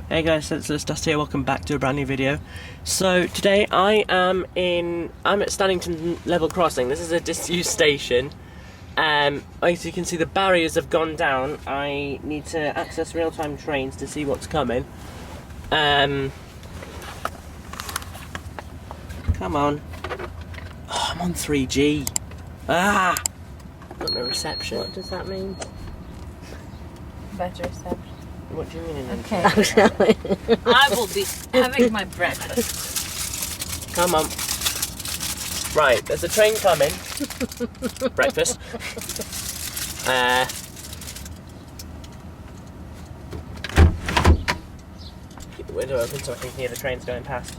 Hey guys, it's Dusty here, welcome back to a brand new video. So today I'm at Stannington level crossing. This is a disused station. As you can see, the barriers have gone down. I need to access real-time trains to see what's coming. Come on. Oh, I'm on 3G. Ah! Got no reception. What does that mean? Better reception. What do you mean in Okay. I will be having my breakfast. Come on. Right, there's a train coming. Breakfast. Keep the window open so I can hear the trains going past.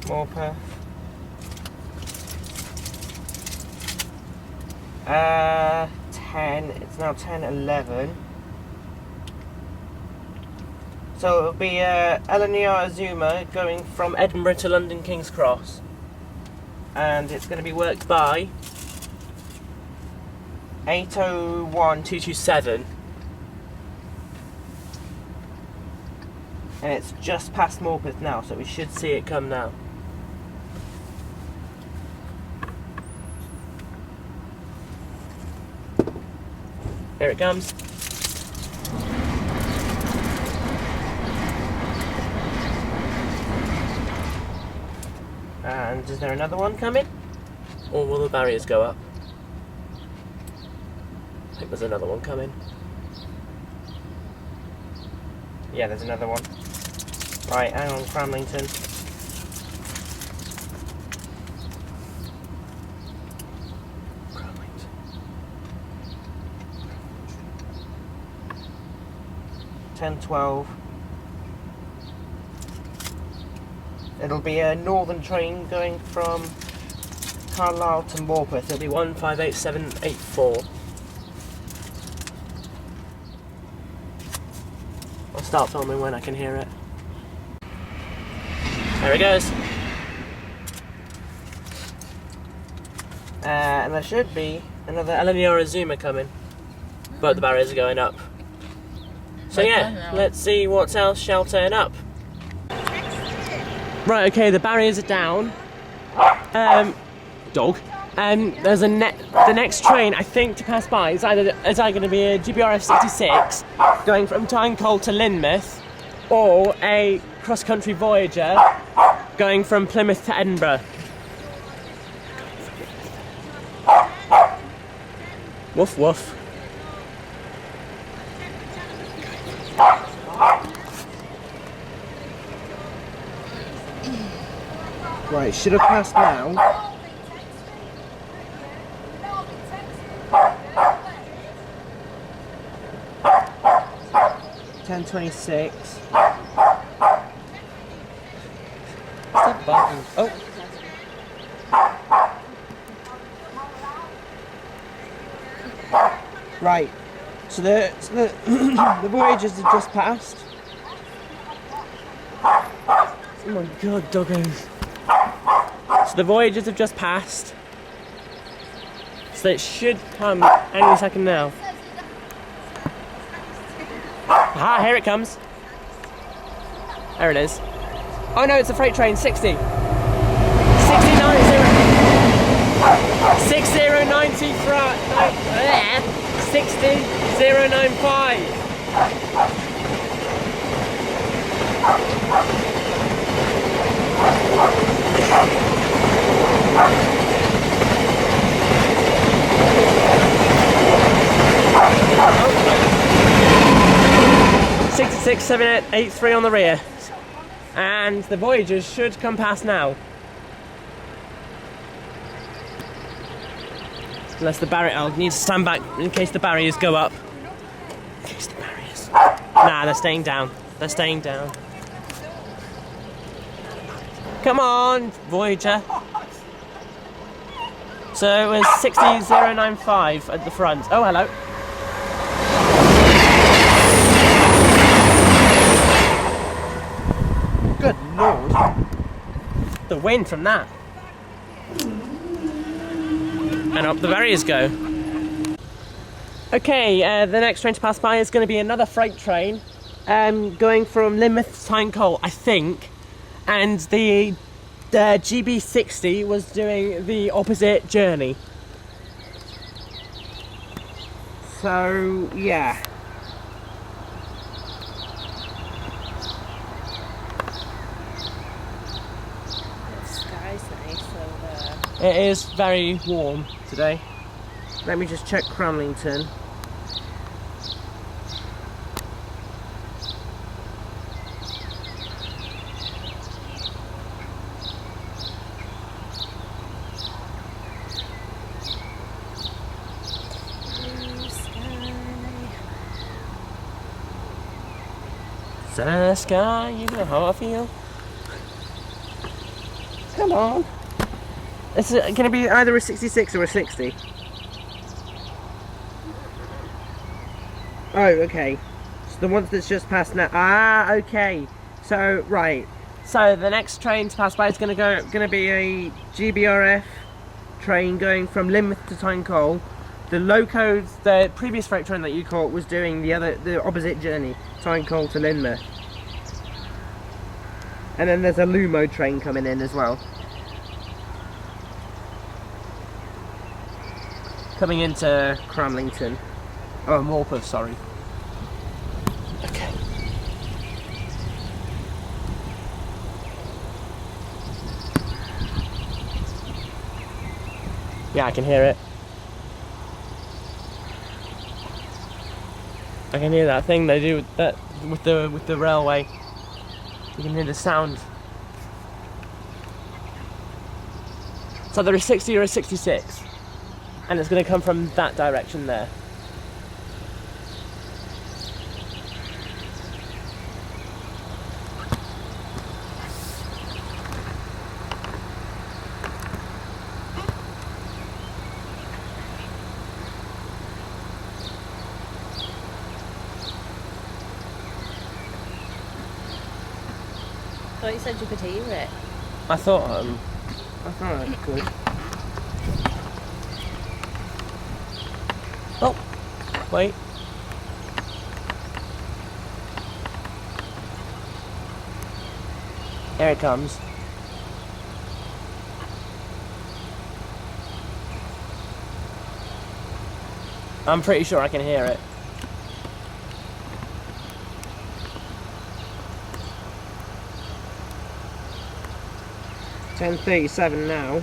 Morpeth. 10, it's now 10:11. So it'll be Eleanor Azuma going from Edinburgh to London King's Cross. And it's going to be worked by 801227. And it's just past Morpeth now, so we should see it come now. Here it comes. And is there another one coming? Or will the barriers go up? I think there's another one coming. Yeah, there's another one. Right, hang on, Stannington. $10.12. It'll be a northern train going from Carlisle to Morpeth. It'll be 158784. I'll start filming when I can hear it. There it goes. And there should be another Eleanor Azuma coming, but the barriers are going up. So yeah, let's see what else shall turn up. Right, okay, the barriers are down. Dog. There's the next train, I think, to pass by is either going to be a GBRF 66 going from Tyne-Cole to Lynmouth, or a cross-country Voyager going from Plymouth to Edinburgh. Woof woof. Right, should have passed now. $10.26. Oh. Right. So the the Voyagers have just passed. Oh my god, doggos. So the Voyagers have just passed. So it should come any second now. Aha, here it comes. There it is. Oh no, it's a freight train, 60. 60095. Oh. 667883 on the rear. And the Voyagers should come past now. Unless the barrier, I'll need to stand back in case the barriers go up. In case the barriers. Nah, they're staying down. They're staying down. Come on, Voyager. So it was 60095 at the front. Oh, hello. Good lord. The wind from that. And up the barriers go. Okay, the next train to pass by is going to be another freight train, going from Lynmouth to Tyne-Cole, I think. And the GB60 was doing the opposite journey. So, yeah. The sky's nice over. It is very warm today. Let me just check Cramlington. Sun in the sky, you know how I feel. Come on. It's going to be either a 66 or a 60. Oh, okay. So the ones that's just passed now. Ah, okay. So right. So the next train to pass by is going to be a GBRF train going from Lynmouth to Tyne-Cole. The locos, the previous freight train that you caught, was doing the opposite journey, Tyne-Cole to Lynmouth. And then there's a Lumo train coming in as well. Coming into Cramlington. Oh, Morpeth, sorry. Okay. Yeah, I can hear it. I can hear that thing they do with the railway. You can hear the sound. So there is 60 or a 66, and it's going to come from that direction there. I thought you said you could hear it. I thought I could. Oh, wait. There it comes. I'm pretty sure I can hear it. $10:37 now.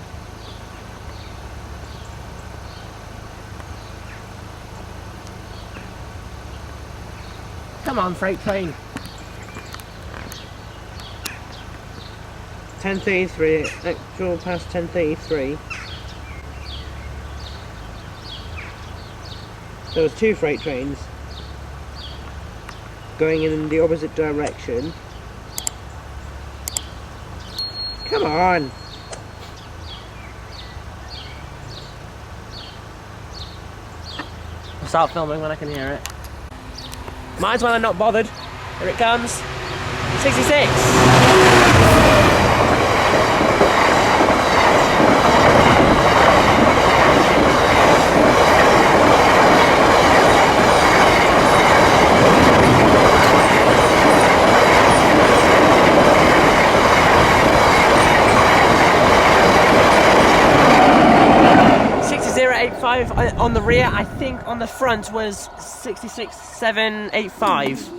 Come on, freight train. 10:33, actual past 10:33. There was two freight trains going in the opposite direction. Come on! I'll start filming when I can hear it. Might as well I'm not bothered. Here it comes. 66! On the rear, I think on the front was 66785.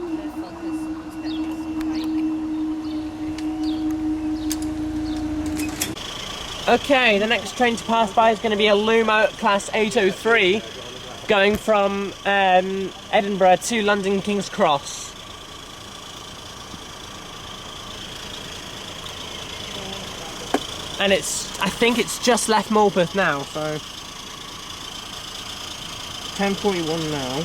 Okay, the next train to pass by is going to be a Lumo Class 803 going from Edinburgh to London King's Cross. And I think it's just left Morpeth now, so 10:41 now.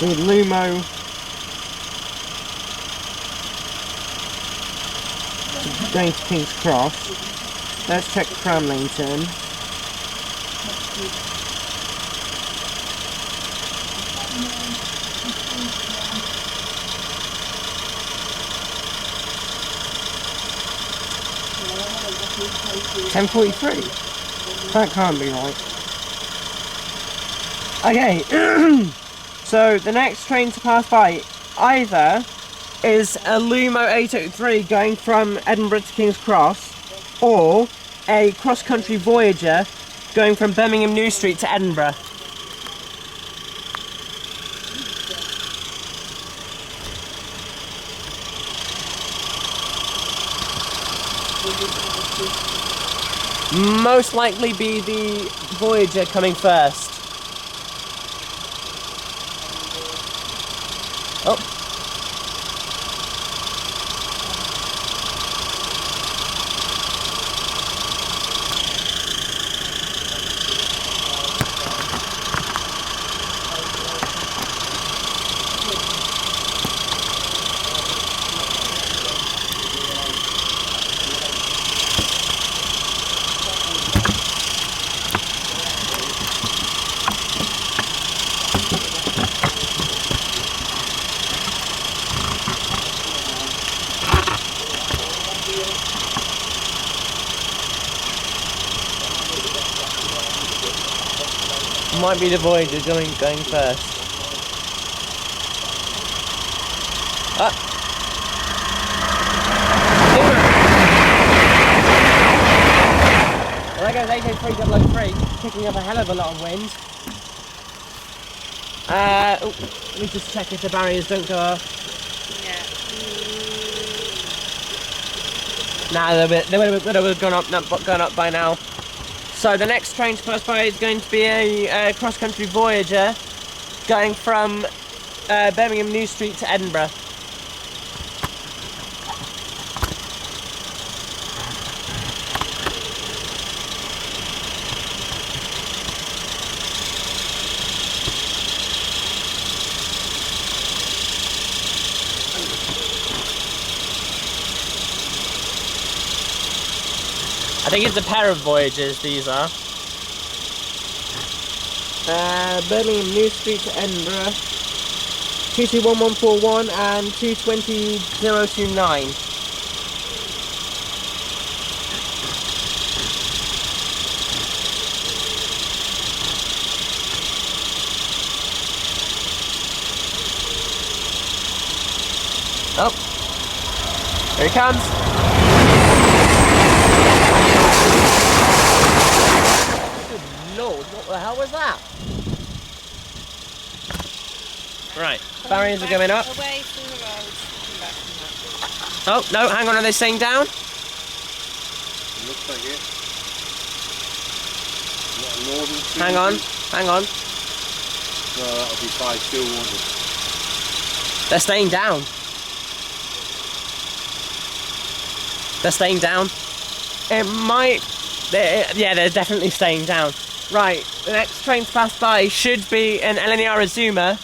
the Lumo going to King's Cross. Let's check Stannington. $10.43. That can't be right. Okay, so the next train to pass by either is a Lumo 803 going from Edinburgh to King's Cross, or a cross-country Voyager going from Birmingham New Street to Edinburgh. Most likely be the Voyager coming first. Oh. Might be the Voyager going first. Ah. Well, there goes 803 picking up a hell of a lot of wind. Let me just check if the barriers don't go off. Yeah. Nah, they would have gone up by now. So the next train to pass by is going to be a cross-country Voyager going from Birmingham New Street to Edinburgh. I think it's a pair of Voyagers, these are. Birmingham New Street to Edinburgh. 221141 and 220029. Oh, here he comes. Lord, what the hell was that? Right, barriers are going up. Away from the road. Come back. Oh, no, hang on, are they staying down? Looks like it. Northern Hang on, hang on. No, that'll be 5 still, won't it? They're staying down. They're staying down. It might... yeah, they're definitely staying down. Right, the next train to pass by should be an LNER Azuma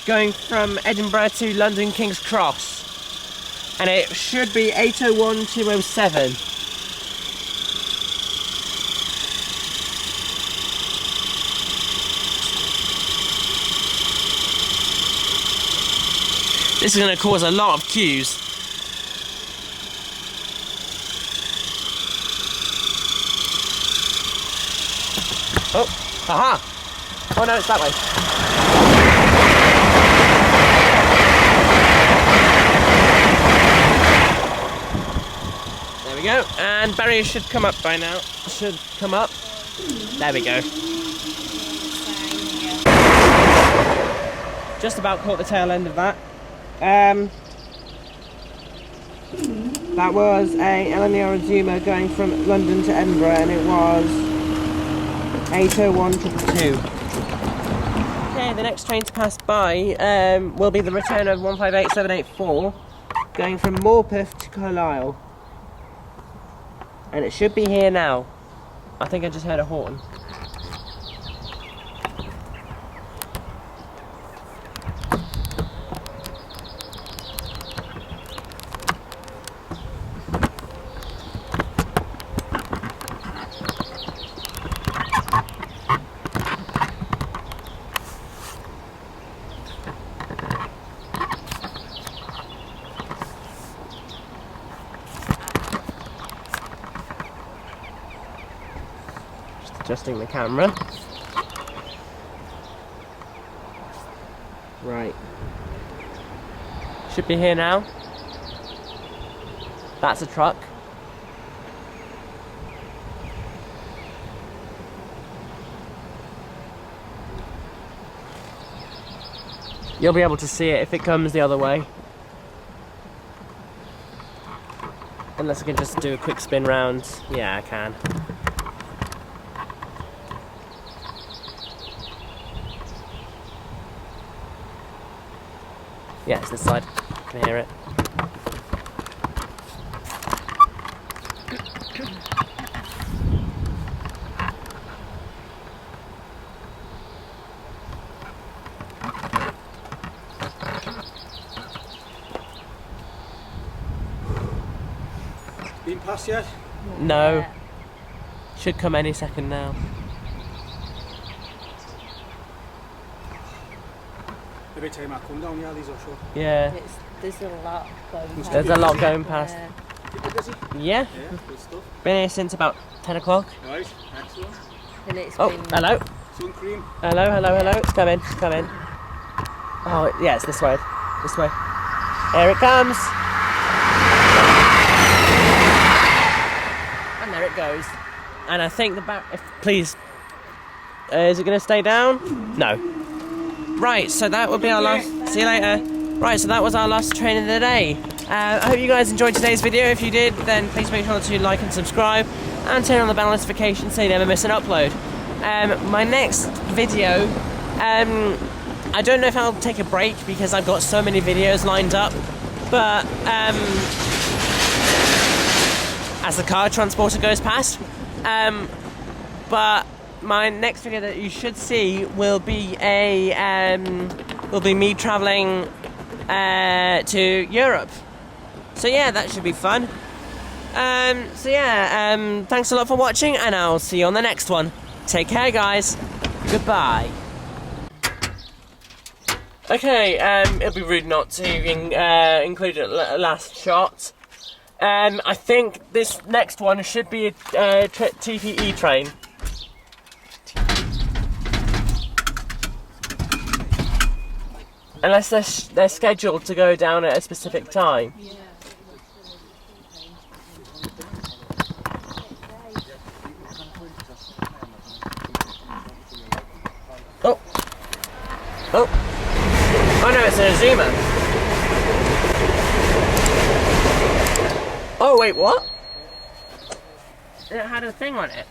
going from Edinburgh to London King's Cross. And it should be 801207. This is going to cause a lot of queues. Oh, aha! Oh no, it's that way. There we go, and barriers should come up by now. Should come up. There we go. Just about caught the tail end of that. That was a LNER Azuma going from London to Edinburgh, and it was 801222. Okay, the next train to pass by will be the return of 158784 going from Morpeth to Carlisle. And it should be here now. I think I just heard a horn. adjusting the camera. Right. Should be here now. That's a truck. You'll be able to see it if it comes the other way. Unless I can just do a quick spin round. Yeah, I can. Yeah, it's this side. I can hear it. Been past yet? No. Should come any second now. Every time I come down here, these are short. Yeah. There's a lot going past. There's a lot going past. Yeah. Keep it busy? Yeah. Yeah, good stuff. Been here since about 10 o'clock. Right, excellent. And it's Oh, been hello. Sun cream. Hello, hello, hello. It's coming, it's coming. Oh, yeah, it's this way. This way. Here it comes. And there it goes. And I think please. Is it going to stay down? No. Right, so that would be our last. See you later. Right, so that was our last train of the day. I hope you guys enjoyed today's video. If you did, then please make sure to like and subscribe and turn on the bell notification so you never miss an upload. My next video, I don't know if I'll take a break because I've got so many videos lined up, but as the car transporter goes past, but my next video that you should see will be me traveling to Europe. So yeah, that should be fun. Thanks a lot for watching, and I'll see you on the next one. Take care, guys. Goodbye. Okay, it'd be rude not to include a last shot. I think this next one should be a TPE train. Unless they're scheduled to go down at a specific time. Oh. Oh. Oh no, it's an Azuma. Oh wait, what? It had a thing on it.